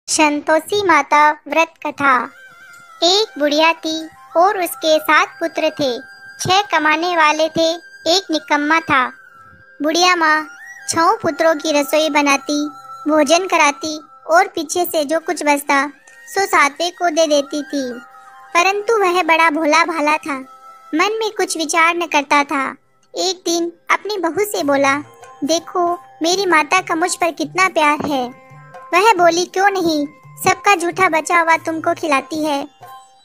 संतोषी माता व्रत कथा। एक बुढ़िया थी और उसके 7 पुत्र थे। 6 कमाने वाले थे, एक निकम्मा था। बुढ़िया माँ 6 पुत्रों की रसोई बनाती, भोजन कराती और पीछे से जो कुछ बचता सो 7वें को दे देती थी। परंतु वह बड़ा भोला भाला था, मन में कुछ विचार न करता था। एक दिन अपनी बहू से बोला, देखो मेरी माता का मुझ पर कितना प्यार है। वह बोली, क्यों नहीं, सबका जूठा बचा हुआ तुमको खिलाती है।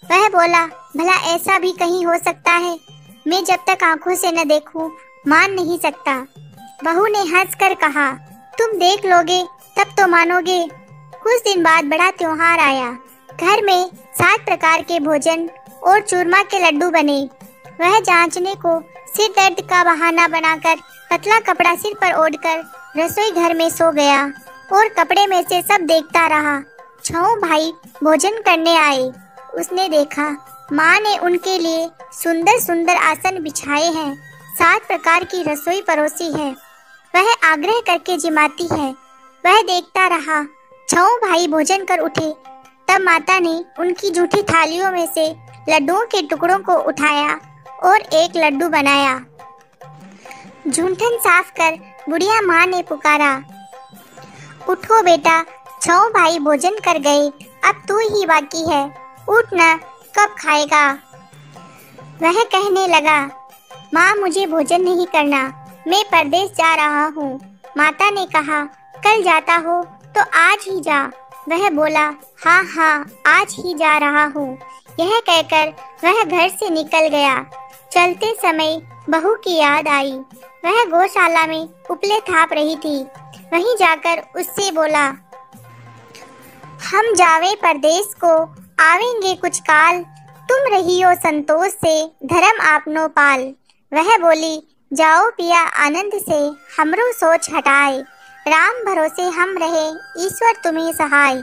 वह बोला, भला ऐसा भी कहीं हो सकता है? मैं जब तक आंखों से न देखूं मान नहीं सकता। बहू ने हंसकर कहा, तुम देख लोगे तब तो मानोगे। कुछ दिन बाद बड़ा त्योहार आया। घर में 7 प्रकार के भोजन और चूरमा के लड्डू बने। वह जांचने को सिर दर्द का बहाना बनाकर पतला कपड़ा सिर पर ओढ़कर रसोई घर में सो गया और कपड़े में से सब देखता रहा। 6 भाई भोजन करने आए। उसने देखा माँ ने उनके लिए सुंदर सुंदर आसन बिछाए हैं, 7 प्रकार की रसोई परोसी है। वह आग्रह करके जिमाती है। वह देखता रहा। 6 भाई भोजन कर उठे। तब माता ने उनकी जूठी थालियों में से लड्डुओं के टुकड़ों को उठाया और एक लड्डू बनाया। जूठन साफ कर बुढ़िया माँ ने पुकारा, उठो बेटा, 6 भाई भोजन कर गए, अब तू ही बाकी है, उठ न, कब खाएगा? वह कहने लगा, माँ मुझे भोजन नहीं करना, मैं परदेश जा रहा हूँ। माता ने कहा, कल जाता हो तो आज ही जा। वह बोला, हाँ हाँ आज ही जा रहा हूँ। यह कहकर वह घर से निकल गया। चलते समय बहू की याद आई। वह गौशाला में उपले थाप रही थी। वहीं जाकर उससे बोला, हम जावे परदेश को, आवेंगे कुछ काल, तुम रहियो संतोष से, धर्म आपनो पाल। वह बोली, जाओ पिया आनंद से, हमरो सोच हटाए, राम भरोसे हम रहे, ईश्वर तुम्हें सहाय।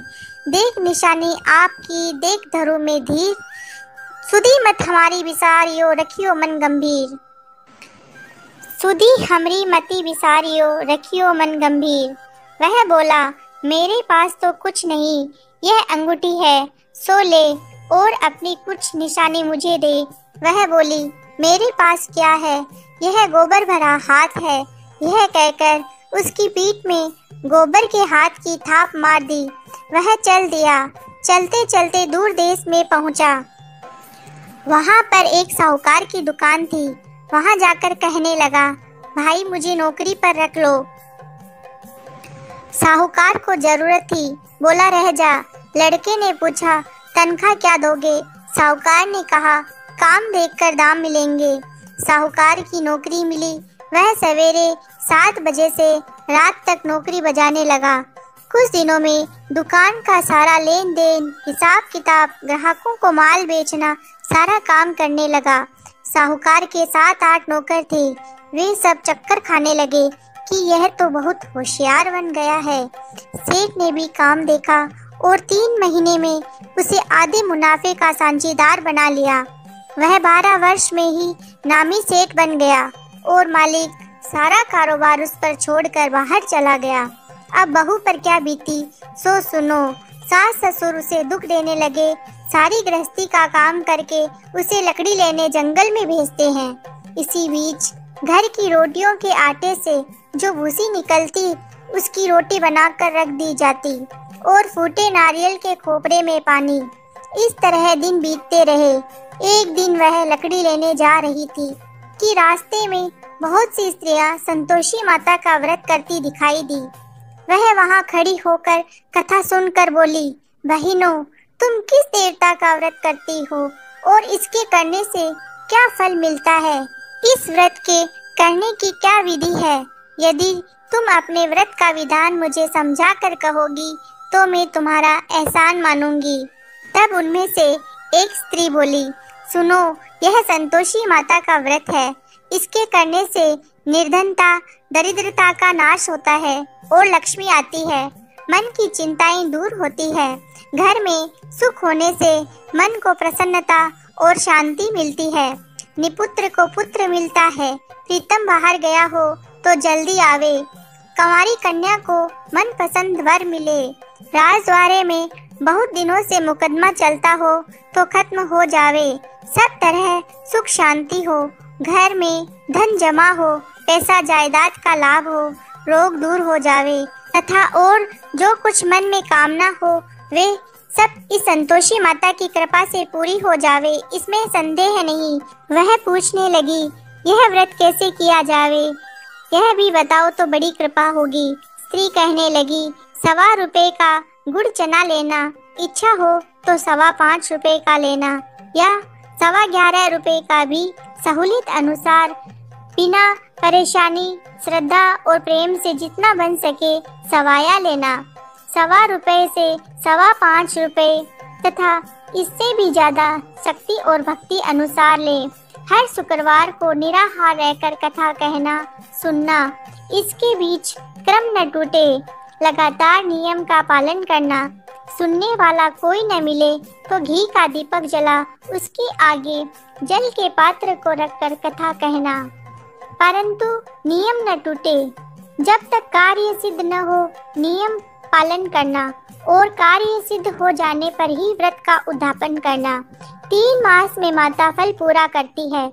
देख निशानी आपकी, देख धरो में धीर, सुधी मत हमारी विसारियो, रखियो मन गंभीर। सुधी हमरी मति विसारियो, रखियो मन गंभीर। वह बोला, मेरे पास तो कुछ नहीं, यह अंगूठी है, सो ले और अपनी कुछ निशानी मुझे दे। वह बोली, मेरे पास क्या है, यह गोबर भरा हाथ है। यह कहकर उसकी पीठ में गोबर के हाथ की थाप मार दी। वह चल दिया। चलते चलते दूर देश में पहुंचा। वहां पर एक साहूकार की दुकान थी। वहां जाकर कहने लगा, भाई मुझे नौकरी पर रख लो। साहूकार को जरूरत थी, बोला रह जा। लड़के ने पूछा, तनख्वाह क्या दोगे? साहूकार ने कहा, काम देखकर दाम मिलेंगे। साहूकार की नौकरी मिली। वह सवेरे 7 बजे से रात तक नौकरी बजाने लगा। कुछ दिनों में दुकान का सारा लेन देन, हिसाब किताब, ग्राहकों को माल बेचना, सारा काम करने लगा। साहूकार के 7-8 नौकर थे। वे सब चक्कर खाने लगे कि यह तो बहुत होशियार बन गया है। सेठ ने भी काम देखा और 3 महीने में उसे आधे मुनाफे का साझेदार बना लिया। वह 12 वर्ष में ही नामी सेठ बन गया और मालिक सारा कारोबार उस पर छोड़कर बाहर चला गया। अब बहू पर क्या बीती सो सुनो। सास ससुर उसे दुख देने लगे। सारी गृहस्थी का काम करके उसे लकड़ी लेने जंगल में भेजते हैं। इसी बीच घर की रोटियों के आटे से जो भूसी निकलती, उसकी रोटी बनाकर रख दी जाती और फूटे नारियल के खोपड़े में पानी। इस तरह दिन बीतते रहे। एक दिन वह लकड़ी लेने जा रही थी कि रास्ते में बहुत सी स्त्रियां संतोषी माता का व्रत करती दिखाई दी। वह वहां खड़ी होकर कथा सुनकर बोली, बहनों, तुम किस देवता का व्रत करती हो और इसके करने से क्या फल मिलता है? इस व्रत के करने की क्या विधि है? यदि तुम अपने व्रत का विधान मुझे समझा कर कहोगी तो मैं तुम्हारा एहसान मानूंगी। तब उनमें से एक स्त्री बोली, सुनो, यह संतोषी माता का व्रत है। इसके करने से निर्धनता, दरिद्रता का नाश होता है और लक्ष्मी आती है। मन की चिंताएं दूर होती है। घर में सुख होने से मन को प्रसन्नता और शांति मिलती है। निपुत्र को पुत्र मिलता है। प्रीतम बाहर गया हो तो जल्दी आवे। कंवारी कन्या को मनपसंद वर मिले, राजद्वारे में बहुत दिनों से मुकदमा चलता हो तो खत्म हो जावे, सब तरह सुख शांति हो, घर में धन जमा हो, पैसा जायदाद का लाभ हो, रोग दूर हो जावे तथा और जो कुछ मन में कामना हो वे सब इस संतोषी माता की कृपा से पूरी हो जावे, इसमें संदेह नहीं। वह पूछने लगी, यह व्रत कैसे किया जावे, यह भी बताओ तो बड़ी कृपा होगी। स्त्री कहने लगी, 1.25 रुपए का गुड़ चना लेना, इच्छा हो तो 5.25 रुपए का लेना या 11.25 रुपए का भी सहूलियत अनुसार बिना परेशानी श्रद्धा और प्रेम से जितना बन सके सवाया लेना। 1.25 रुपए से 5.25 रुपए तथा इससे भी ज्यादा शक्ति और भक्ति अनुसार ले। हर शुक्रवार को निराहार रहकर कथा कहना सुनना, इसके बीच क्रम न टूटे, लगातार नियम का पालन करना। सुनने वाला कोई न मिले तो घी का दीपक जला उसके आगे जल के पात्र को रखकर कथा कहना, परंतु नियम न टूटे। जब तक कार्य सिद्ध न हो नियम पालन करना और कार्य सिद्ध हो जाने पर ही व्रत का उद्यापन करना। 3 मास में माता फल पूरा करती है।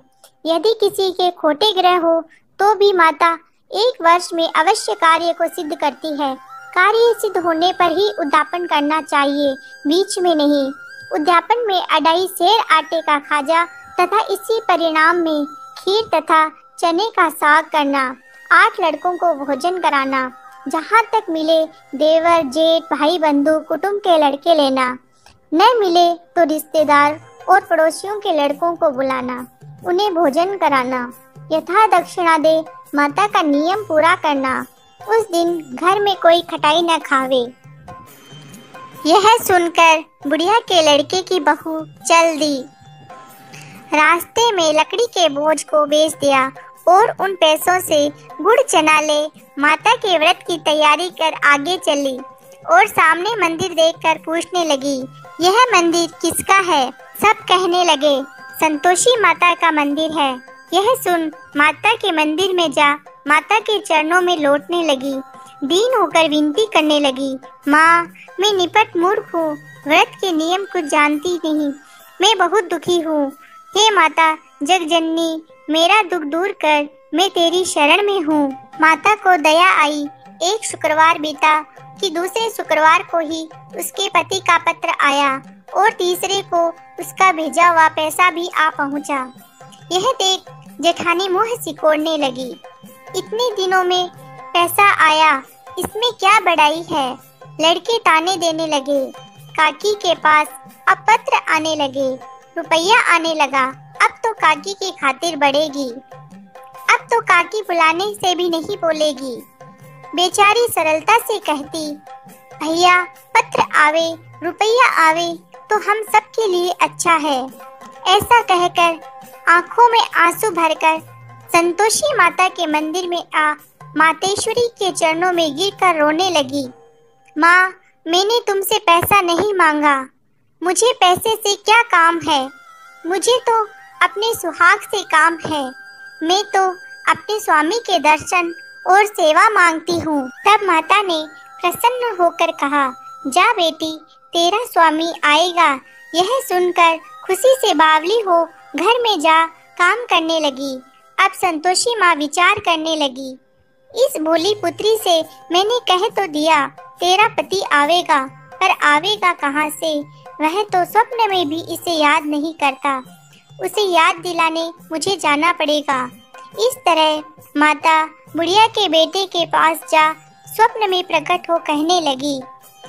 यदि किसी के खोटे ग्रह हो तो भी माता 1 वर्ष में अवश्य कार्य को सिद्ध करती है। कार्य सिद्ध होने पर ही उद्यापन करना चाहिए, बीच में नहीं। उद्यापन में अढ़ाई सेर आटे का खाजा तथा इसी परिणाम में खीर तथा चने का साग करना, 8 लड़कों को भोजन कराना, जहाँ तक मिले देवर जेठ भाई बंधु कुटुंब के लड़के लेना, न मिले तो रिश्तेदार और पड़ोसियों के लड़कों को बुलाना, उन्हें भोजन कराना, यथा दक्षिणा दे माता का नियम पूरा करना। उस दिन घर में कोई खटाई न खावे। यह सुनकर बुढ़िया के लड़के की बहू चल दी, रास्ते में लकड़ी के बोझ को बेच दिया और उन पैसों से गुड़ चना ले माता के व्रत की तैयारी कर आगे चली और सामने मंदिर देखकर पूछने लगी, यह मंदिर किसका है? सब कहने लगे, संतोषी माता का मंदिर है। यह सुन माता के मंदिर में जा माता के चरणों में लौटने लगी, दीन होकर विनती करने लगी, माँ मैं निपट मूर्ख हूँ, व्रत के नियम कुछ जानती नहीं, मैं बहुत दुखी हूँ। हे माता जगजननी मेरा दुख दूर कर, मैं तेरी शरण में हूँ। माता को दया आई। एक शुक्रवार बीता कि दूसरे शुक्रवार को ही उसके पति का पत्र आया और तीसरे को उसका भेजा हुआ पैसा भी आ पहुँचा। यह देख जेठानी मुँह सिकोड़ने लगी, इतने दिनों में पैसा आया, इसमें क्या बड़ाई है? लड़के ताने देने लगे। काकी के पास अब पत्र आने लगे, रुपया आने लगा, अब तो काकी की खातिर बढ़ेगी, अब तो काकी बुलाने से भी नहीं बोलेगी। बेचारी सरलता से कहती, भैया पत्र आवे रुपया आवे तो हम सब के लिए अच्छा है। ऐसा कहकर आंखों में आंसू भरकर संतोषी माता के मंदिर में आ मातेश्वरी के चरणों में गिरकर रोने लगी। माँ मैंने तुमसे पैसा नहीं मांगा, मुझे पैसे से क्या काम है, मुझे तो अपने सुहाग से काम है, मैं तो अपने स्वामी के दर्शन और सेवा मांगती हूँ। तब माता ने प्रसन्न होकर कहा, जा बेटी तेरा स्वामी आएगा। यह सुनकर खुशी से बावली हो घर में जा काम करने लगी। अब संतोषी माँ विचार करने लगी, इस भोली पुत्री से मैंने कह तो दिया तेरा पति आवेगा, पर आवेगा कहाँ से? वह तो स्वप्न में भी इसे याद नहीं करता, उसे याद दिलाने मुझे जाना पड़ेगा। इस तरह माता बुढ़िया के बेटे के पास जा स्वप्न में प्रकट हो कहने लगी,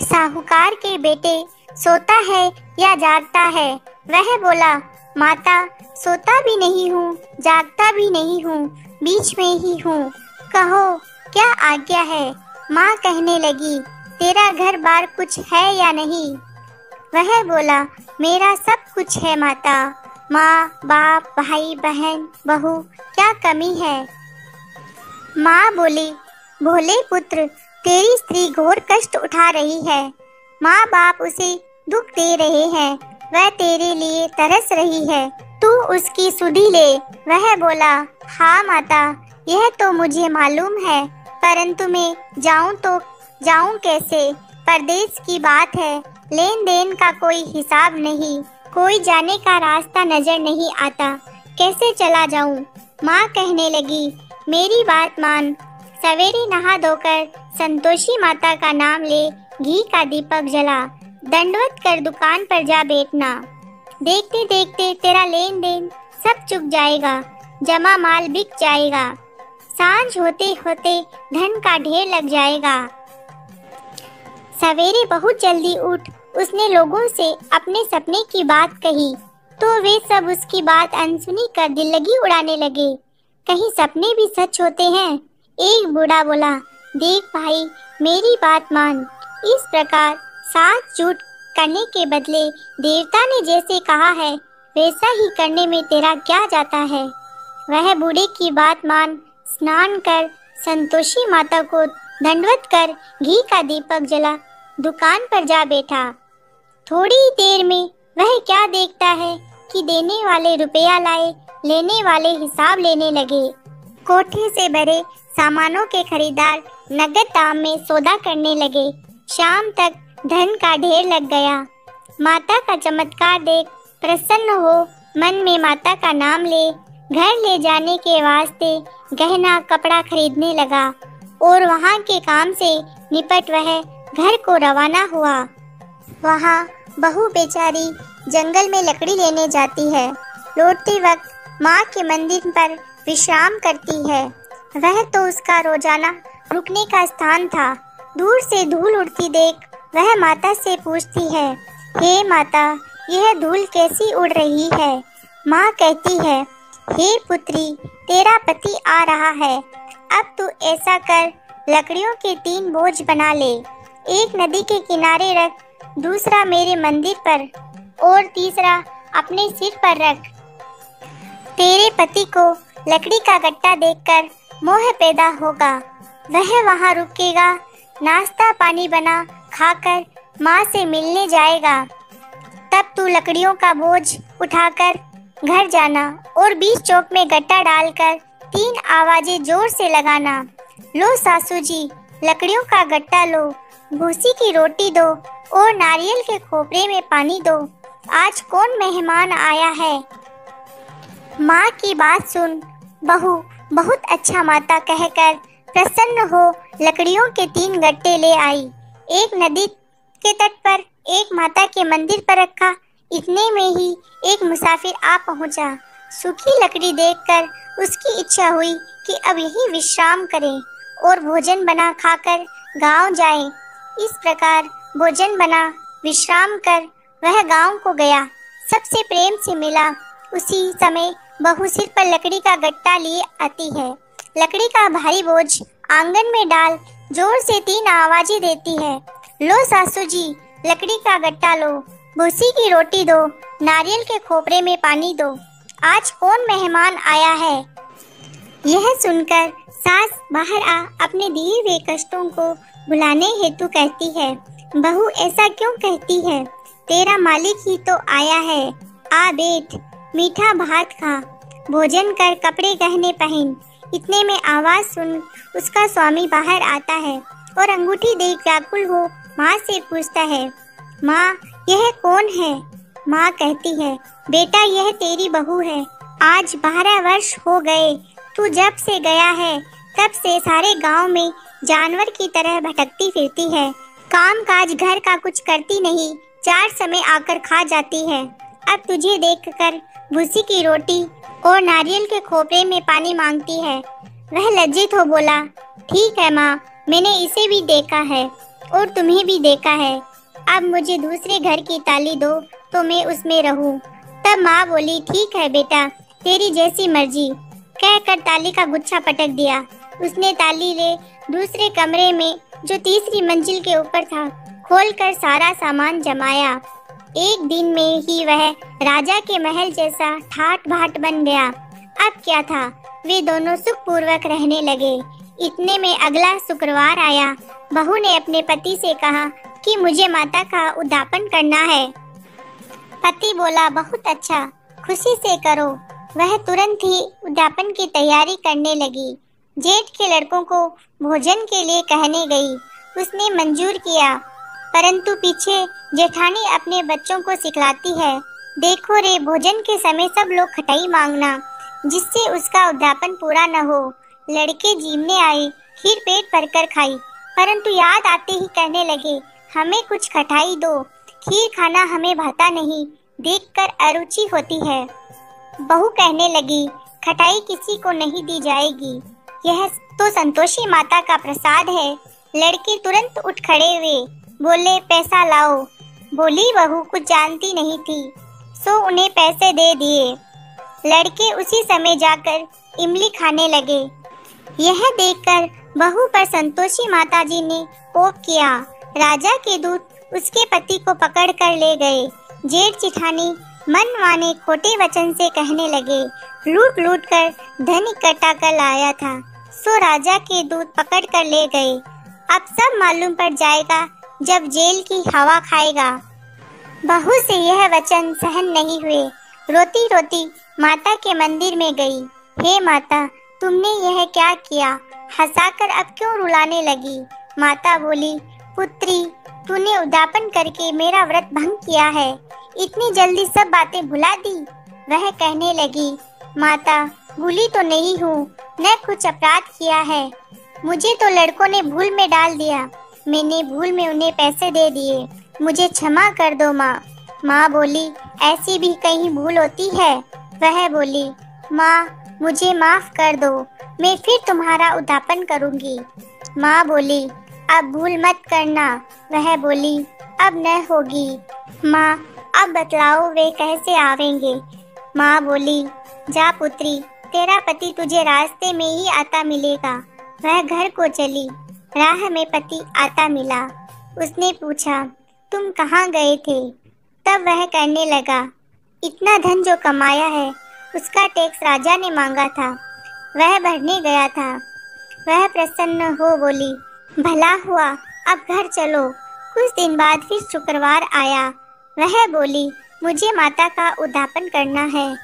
साहूकार के बेटे सोता है या जागता है? वह बोला, माता सोता भी नहीं हूँ जागता भी नहीं हूँ, बीच में ही हूँ, कहो क्या आज्ञा है? माँ कहने लगी, तेरा घर बार कुछ है या नहीं? वह बोला, मेरा सब कुछ है माता, माँ बाप भाई बहन बहू क्या कमी है? माँ बोली, भोले पुत्र तेरी स्त्री घोर कष्ट उठा रही है, माँ बाप उसे दुख दे रहे हैं, वह तेरे लिए तरस रही है, तू उसकी सुधि ले। वह बोला, हाँ माता यह तो मुझे मालूम है, परंतु मैं जाऊं तो जाऊं कैसे? परदेश की बात है, लेन देन का कोई हिसाब नहीं, कोई जाने का रास्ता नजर नहीं आता, कैसे चला जाऊं? माँ कहने लगी, मेरी बात मान, सवेरे नहा धोकर संतोषी माता का नाम ले, घी का दीपक जला, दंडवत कर दुकान पर जा बैठना। देखते देखते तेरा लेन देन सब चुक जाएगा, जमा माल बिक जाएगा, सांझ होते होते धन का ढेर लग जाएगा। सवेरे बहुत जल्दी उठ उसने लोगों से अपने सपने की बात कही, तो वे सब उसकी बात अनसुनी कर दिल लगी उड़ाने लगे। कहीं सपने भी सच होते हैं? एक बूढ़ा बोला, देख भाई, मेरी बात मान, इस प्रकार साथ झूठ करने के बदले देवता ने जैसे कहा है वैसा ही करने में तेरा क्या जाता है? वह बूढ़े की बात मान स्नान कर संतोषी माता को दंडवत कर घी का दीपक जला दुकान पर जा बैठा। थोड़ी ही देर में वह क्या देखता है कि देने वाले रुपया लाए, लेने वाले हिसाब लेने लगे। कोठे से भरे सामानों के खरीदार नगद दाम में सौदा करने लगे। शाम तक धन का ढेर लग गया। माता का चमत्कार देख प्रसन्न हो मन में माता का नाम ले घर ले जाने के वास्ते गहना कपड़ा खरीदने लगा और वहाँ के काम से निपट वह घर को रवाना हुआ। वहाँ बहू बेचारी जंगल में लकड़ी लेने जाती है। लौटते वक्त माँ के मंदिर पर विश्राम करती है। वह तो उसका रोजाना रुकने का स्थान था। दूर से धूल उड़ती देख वह माता से पूछती है, हे माता, यह धूल कैसी उड़ रही है? माँ कहती है, हे पुत्री, तेरा पति आ रहा है। अब तू ऐसा कर, लकड़ियों के 3 बोझ बना ले, एक नदी के किनारे रख, दूसरा मेरे मंदिर पर और तीसरा अपने सिर पर रख। तेरे पति को लकड़ी का गट्टा देखकर मोह पैदा होगा। वह वहाँ रुकेगा, नाश्ता पानी बना खाकर माँ से मिलने जाएगा। तब तू लकड़ियों का बोझ उठाकर घर जाना और बीच चौक में गट्टा डालकर 3 आवाजें जोर से लगाना। लो सासू जी, लकड़ियों का गट्टा लो, भूसी की रोटी दो और नारियल के खोपरे में पानी दो। आज कौन मेहमान आया है? माँ की बात सुन बहू बहुत अच्छा माता कहकर प्रसन्न हो लकड़ियों के 3 गट्टे ले आई। एक नदी के तट पर, एक माता के मंदिर पर रखा। इतने में ही एक मुसाफिर आ पहुंचा। सूखी लकड़ी देखकर उसकी इच्छा हुई कि अब यही विश्राम करे और भोजन बना खाकर गांव जाए। इस प्रकार भोजन बना विश्राम कर वह गांव को गया। सबसे प्रेम से मिला। उसी समय बहू सिर पर लकड़ी का गट्टा लिए आती है। लकड़ी का भारी बोझ आंगन में डाल जोर से 3 आवाजें देती है। लो सासू जी, लकड़ी का गट्टा लो, भूसी की रोटी दो, नारियल के खोपरे में पानी दो। आज कौन मेहमान आया है? यह सुनकर सास बाहर आ अपने दिए हुए कष्टों को भुलाने हेतु कहती है, बहू ऐसा क्यों कहती है? तेरा मालिक ही तो आया है। आ बैठ, मीठा भात खा, भोजन कर, कपड़े गहने पहन। इतने में आवाज सुन उसका स्वामी बाहर आता है और अंगूठी देख व्याकुल हो माँ से पूछता है, माँ यह कौन है? माँ कहती है, बेटा यह तेरी बहू है। आज 12 वर्ष हो गए। तू जब से गया है तब से सारे गांव में जानवर की तरह भटकती फिरती है। काम काज घर का कुछ करती नहीं, 4 समय आकर खा जाती है। अब तुझे देखकर भूसी की रोटी और नारियल के खोपरे में पानी मांगती है। वह लज्जित हो बोला, ठीक है माँ, मैंने इसे भी देखा है और तुम्हें भी देखा है। अब मुझे दूसरे घर की ताली दो तो मैं उसमें रहूं। तब माँ बोली, ठीक है बेटा, तेरी जैसी मर्जी, कहकर ताली का गुच्छा पटक दिया। उसने ताली ले दूसरे कमरे में जो तीसरी मंजिल के ऊपर था खोलकर सारा सामान जमाया। एक दिन में ही वह राजा के महल जैसा ठाट बाट बन गया। अब क्या था, वे दोनों सुखपूर्वक रहने लगे। इतने में अगला शुक्रवार आया। बहू ने अपने पति से कहा कि मुझे माता का उद्यापन करना है। पति बोला, बहुत अच्छा, खुशी से करो। वह तुरंत ही उद्यापन की तैयारी करने लगी। जेठ के लड़कों को भोजन के लिए कहने गई। उसने मंजूर किया, परंतु पीछे जेठानी अपने बच्चों को सिखलाती है, देखो रे, भोजन के समय सब लोग खटाई मांगना, जिससे उसका उद्यापन पूरा न हो। लड़के जीमने आए, खीर पेट भरकर खाई, परंतु याद आते ही कहने लगे, हमें कुछ खटाई दो, खीर खाना हमें भाता नहीं, देखकर अरुचि होती है। बहू कहने लगी, खटाई किसी को नहीं दी जाएगी, यह तो संतोषी माता का प्रसाद है। लड़के तुरंत उठ खड़े हुए, बोले, पैसा लाओ। बोली बहू कुछ जानती नहीं थी, सो उन्हें पैसे दे दिए। लड़के उसी समय जाकर इमली खाने लगे। यह देखकर बहू पर संतोषी माताजी ने कोप किया। राजा के दूत उसके पति को पकड़ कर ले गए। जेठ जेठानी मन माने खोटे वचन से कहने लगे, लूट लूट कर धन इकट्ठा कर लाया था, सो राजा के दूत पकड़ कर ले गए। अब सब मालूम पड़ जाएगा जब जेल की हवा खाएगा। बहू से यह वचन सहन नहीं हुए। रोती रोती माता के मंदिर में गई। हे माता, तुमने यह क्या किया? हंसाकर अब क्यों रुलाने लगी? माता बोली, पुत्री, तूने उद्यापन करके मेरा व्रत भंग किया है, इतनी जल्दी सब बातें भुला दी। वह कहने लगी, माता, भूली तो नहीं हूँ, न कुछ अपराध किया है, मुझे तो लड़कों ने भूल में डाल दिया, मैंने भूल में उन्हें पैसे दे दिए, मुझे क्षमा कर दो माँ। माँ बोली, ऐसी भी कहीं भूल होती है? वह बोली, माँ, मुझे माफ कर दो, मैं फिर तुम्हारा उद्यापन करूँगी। माँ बोली, अब भूल मत करना। वह बोली, अब न होगी। माँ, अब बतलाओ वे कैसे आवेंगे? माँ बोली, जा पुत्री, तेरा पति तुझे रास्ते में ही आता मिलेगा। वह घर को चली। राह में पति आता मिला। उसने पूछा, तुम कहाँ गए थे? तब वह कहने लगा, इतना धन जो कमाया है उसका टैक्स राजा ने मांगा था, वह भरने गया था। वह प्रसन्न हो बोली, भला हुआ, अब घर चलो। कुछ दिन बाद फिर शुक्रवार आया। वह बोली, मुझे माता का उद्यापन करना है।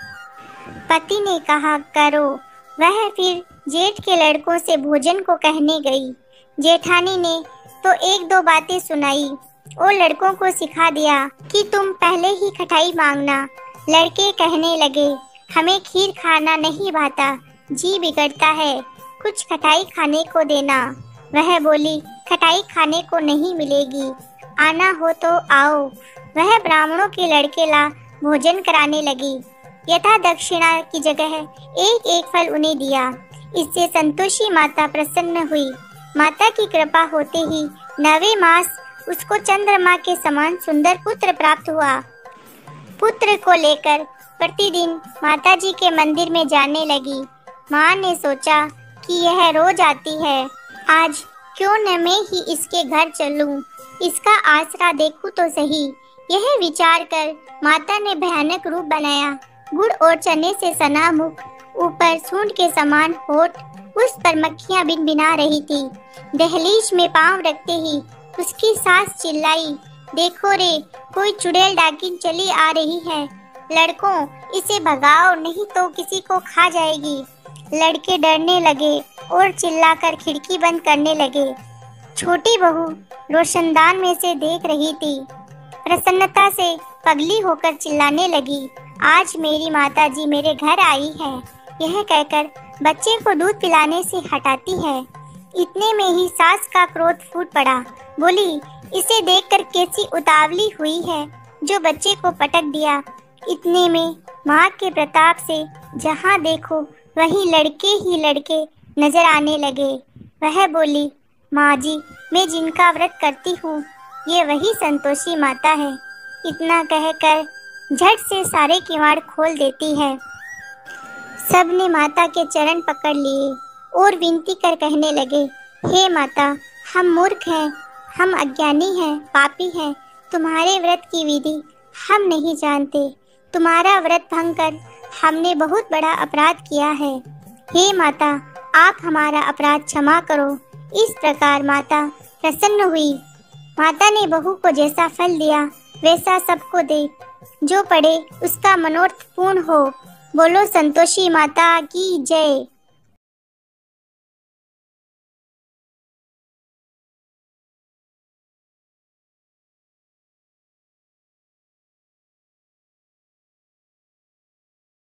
पति ने कहा, करो। वह फिर जेठ के लड़कों से भोजन को कहने गई। जेठानी ने तो एक दो बातें सुनाई और लड़कों को सिखा दिया कि तुम पहले ही खटाई मांगना। लड़के कहने लगे, हमें खीर खाना नहीं भाता, जी बिगड़ता है, कुछ खटाई खाने को देना। वह बोली, खटाई खाने को नहीं मिलेगी, आना हो तो आओ। वह ब्राह्मणों के लड़के ला भोजन कराने लगी। यथा दक्षिणा की जगह एक एक फल उन्हें दिया। इससे संतोषी माता प्रसन्न हुई। माता की कृपा होते ही 9वें मास उसको चंद्रमा के समान सुंदर पुत्र प्राप्त हुआ। पुत्र को लेकर प्रतिदिन माताजी के मंदिर में जाने लगी। माँ ने सोचा कि यह रोज आती है, आज क्यों न मैं ही इसके घर चलूं, इसका आसरा देखूं तो सही। यह विचार कर माता ने भयानक रूप बनाया। गुड़ और चने से सना मुख, ऊपर सूंड के समान होठ, उस पर मक्खियां भिनभिना रही थी। दहलीज में पांव रखते ही उसकी सास चिल्लाई, देखो रे, कोई चुड़ैल डाकिन चली आ रही है, लड़कों इसे भगाओ, नहीं तो किसी को खा जाएगी। लड़के डरने लगे और चिल्लाकर खिड़की बंद करने लगे। छोटी बहू रोशनदान में से देख रही थी। प्रसन्नता से पगली होकर चिल्लाने लगी, आज मेरी माताजी मेरे घर आई है। यह कहकर बच्चे को दूध पिलाने से हटाती है। इतने में ही सास का क्रोध फूट पड़ा। बोली, इसे देखकर कैसी उतावली हुई है जो बच्चे को पटक दिया। इतने में माँ के प्रताप से जहाँ देखो वहीं लड़के ही लड़के नजर आने लगे। वह बोली, माँ जी, मैं जिनका व्रत करती हूँ ये वही संतोषी माता है। इतना कहकर झट से सारे किवाड़ खोल देती है। सबने माता के चरण पकड़ लिए और विनती कर कहने लगे, हे माता, हम मूर्ख हैं, हम अज्ञानी हैं, पापी हैं, तुम्हारे व्रत की विधि हम नहीं जानते। तुम्हारा व्रत भंग कर हमने बहुत बड़ा अपराध किया है। हे माता, आप हमारा अपराध क्षमा करो। इस प्रकार माता प्रसन्न हुई। माता ने बहू को जैसा फल दिया वैसा सबको दे। जो पड़े उसका मनोरथ पूर्ण हो। बोलो संतोषी माता की जय।